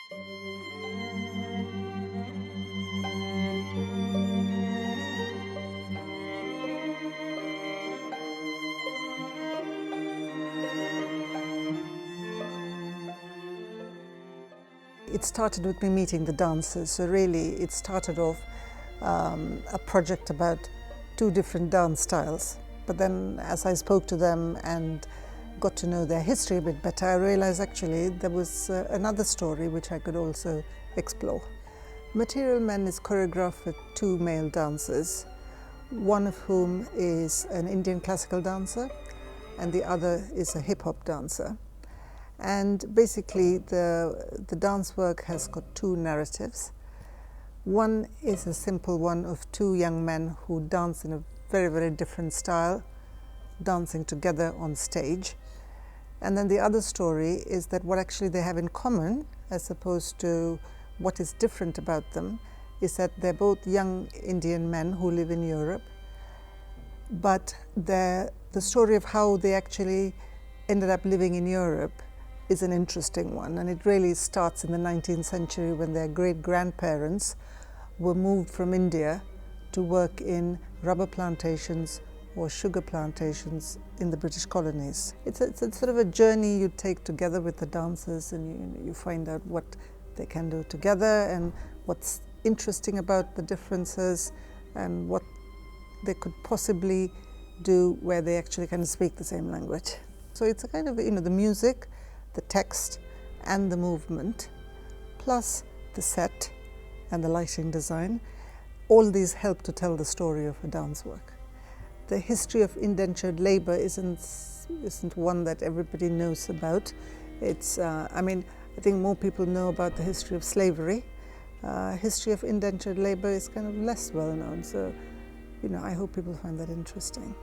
It started with me meeting the dancers, so really it started off a project about two different dance styles. But then as I spoke to them and got to know their history a bit better, I realized actually there was another story which I could also explore. Material Men is choreographed with two male dancers, one of whom is an Indian classical dancer and the other is a hip-hop dancer. And basically the dance work has got two narratives. One is a simple one of two young men who dance in a very, very different style, dancing together on stage. And then the other story is that what actually they have in common, as opposed to what is different about them, is that they're both young Indian men who live in Europe, but the story of how they actually ended up living in Europe is an interesting one, and it really starts in the 19th century when their great-grandparents were moved from India to work in rubber plantations or sugar plantations in the British colonies. It's sort of a journey you take together with the dancers, and you find out what they can do together and what's interesting about the differences and what they could possibly do where they actually kind of speak the same language. So it's a kind of, the music, the text and the movement, plus the set and the lighting design, all these help to tell the story of a dance work. The history of indentured labor isn't one that everybody knows about. It's, I think more people know about the history of slavery. History of indentured labor is kind of less well known, so I hope people find that interesting.